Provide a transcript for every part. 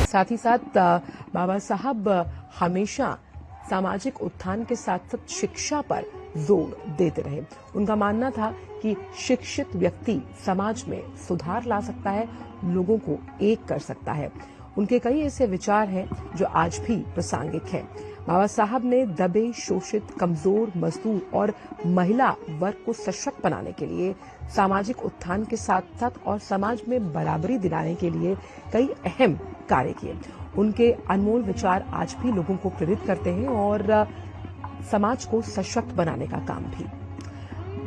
साथ ही साथ बाबा साहब हमेशा सामाजिक उत्थान के साथ साथ शिक्षा पर जोर देते रहे। उनका मानना था कि शिक्षित व्यक्ति समाज में सुधार ला सकता है, लोगों को एक कर सकता है। उनके कई ऐसे विचार हैं जो आज भी प्रासंगिक हैं। बाबा साहब ने दबे, शोषित, कमजोर, मजदूर और महिला वर्ग को सशक्त बनाने के लिए, सामाजिक उत्थान के साथ साथ और समाज में बराबरी दिलाने के लिए कई अहम कार्य किए। उनके अनमोल विचार आज भी लोगों को प्रेरित करते हैं और समाज को सशक्त बनाने का काम भी।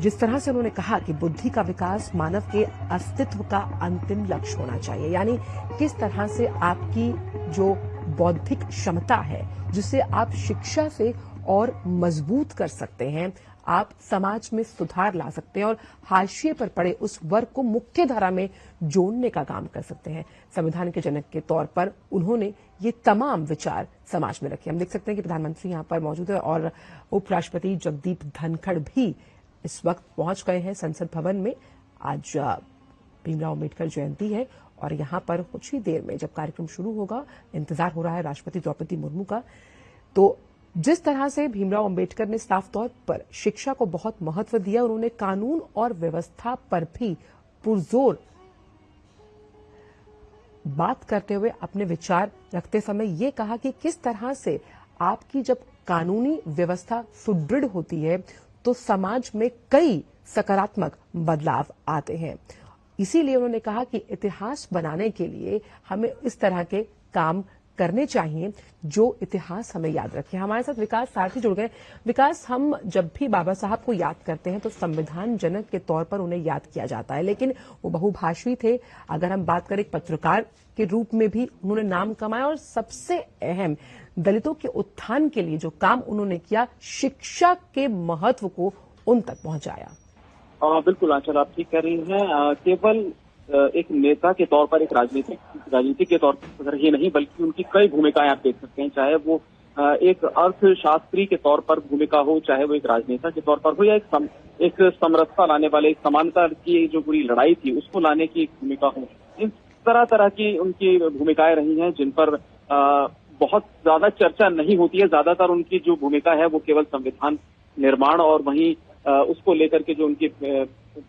जिस तरह से उन्होंने कहा कि बुद्धि का विकास मानव के अस्तित्व का अंतिम लक्ष्य होना चाहिए, यानी किस तरह से आपकी जो बौद्धिक क्षमता है जिसे आप शिक्षा से और मजबूत कर सकते हैं, आप समाज में सुधार ला सकते हैं और हाशिए पर पड़े उस वर्ग को मुख्य धारा में जोड़ने का काम कर सकते हैं। संविधान के जनक के तौर पर उन्होंने ये तमाम विचार समाज में रखे। हम देख सकते हैं कि प्रधानमंत्री यहां पर मौजूद है और उपराष्ट्रपति जगदीप धनखड़ भी इस वक्त पहुंच गए हैं संसद भवन में। आज भीमराव अम्बेडकर जयंती है और यहां पर कुछ ही देर में जब कार्यक्रम शुरू होगा, इंतजार हो रहा है राष्ट्रपति द्रौपदी मुर्मू का। तो जिस तरह से भीमराव अम्बेडकर ने साफ तौर पर शिक्षा को बहुत महत्व दिया, उन्होंने कानून और व्यवस्था पर भी पुरजोर बात करते हुए अपने विचार रखते समय ये कहा कि किस तरह से आपकी जब कानूनी व्यवस्था सुदृढ़ होती है तो समाज में कई सकारात्मक बदलाव आते हैं। इसीलिए उन्होंने कहा कि इतिहास बनाने के लिए हमें इस तरह के काम करने चाहिए जो इतिहास हमें याद रखे। हमारे साथ विकास सारथी जुड़ गए। विकास, हम जब भी बाबा साहब को याद करते हैं तो संविधान जनक के तौर पर उन्हें याद किया जाता है, लेकिन वो बहुभाषी थे। अगर हम बात करें, एक पत्रकार के रूप में भी उन्होंने नाम कमाया और सबसे अहम दलितों के उत्थान के लिए जो काम उन्होंने किया, शिक्षा के महत्व को उन तक पहुंचाया। बिल्कुल आंचल, आप ठीक कह रही हैं। केवल एक नेता के तौर पर, एक राजनीतिक के तौर पर ही नहीं, बल्कि उनकी कई भूमिकाएं आप देख सकते हैं। चाहे वो एक अर्थशास्त्री के तौर पर भूमिका हो, चाहे वो एक राजनेता के तौर पर हो, या एक समरसता लाने वाले, एक समानता की जो पूरी लड़ाई थी उसको लाने की एक भूमिका हो। इन तरह की उनकी भूमिकाएं रही हैं जिन पर बहुत ज्यादा चर्चा नहीं होती है। ज्यादातर उनकी जो भूमिका है वो केवल संविधान निर्माण और वहीं उसको लेकर के जो उनके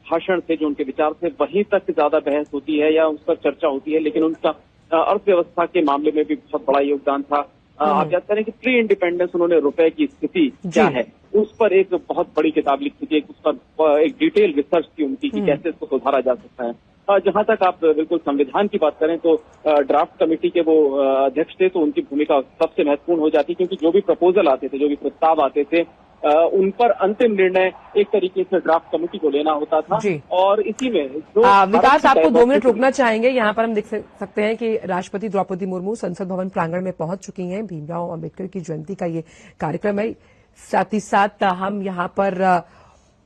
भाषण थे, जो उनके विचार थे, वहीं तक ज्यादा बहस होती है या उस पर चर्चा होती है। लेकिन उनका अर्थव्यवस्था के मामले में भी बहुत बड़ा योगदान था। आप याद करें कि प्री इंडिपेंडेंस उन्होंने रुपए की स्थिति क्या है उस पर एक बहुत बड़ी किताब लिखी थी। उस पर एक डिटेल रिसर्च थी उनकी कि कैसे इसको सुधारा जा सकता है। जहां तक आप बिल्कुल संविधान की बात करें तो ड्राफ्ट कमेटी के वो अध्यक्ष थे, तो उनकी भूमिका सबसे महत्वपूर्ण हो जाती, क्योंकि जो भी प्रपोजल आते थे, जो भी प्रस्ताव आते थे, उन पर अंतिम निर्णय एक तरीके से ड्राफ्ट कमेटी को लेना होता था। और इसी में जो विकास, आपको 2 मिनट रुकना चाहेंगे। यहाँ पर हम देख सकते हैं कि राष्ट्रपति द्रौपदी मुर्मू संसद भवन प्रांगण में पहुंच चुकी हैं। भीमराव अम्बेडकर की जयंती का ये कार्यक्रम है। साथ ही साथ हम यहाँ पर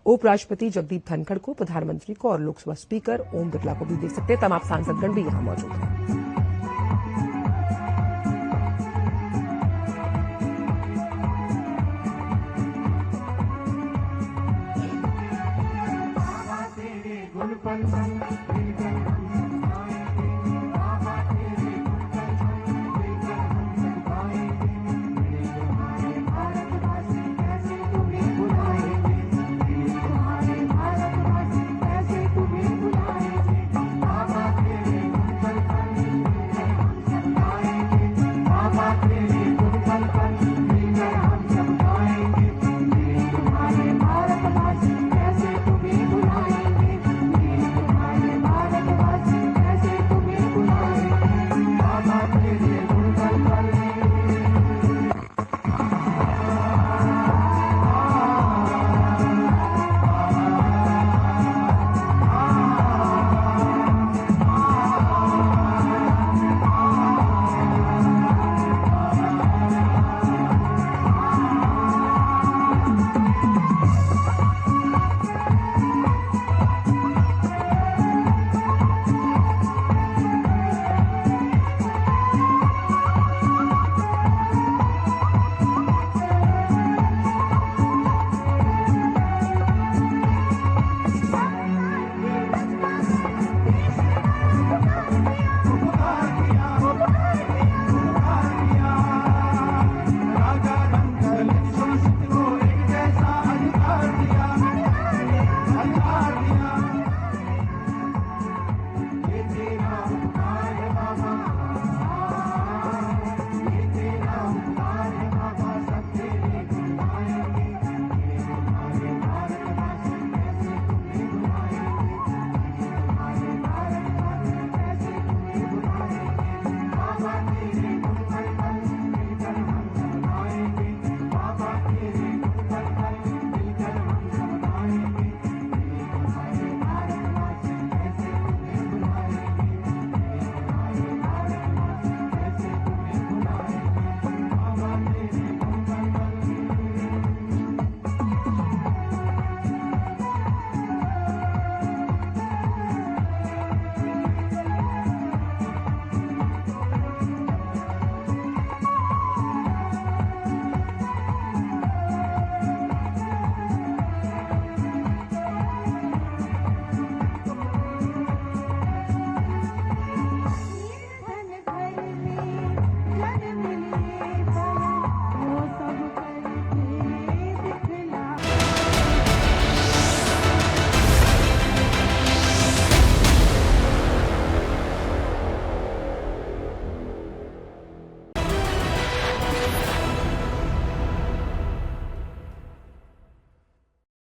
उपराष्ट्रपति जगदीप धनखड़ को, प्रधानमंत्री को और लोकसभा स्पीकर ओम बिरला को भी देख सकते हैं। तमाम सांसदगण भी यहाँ मौजूद हैं। गुण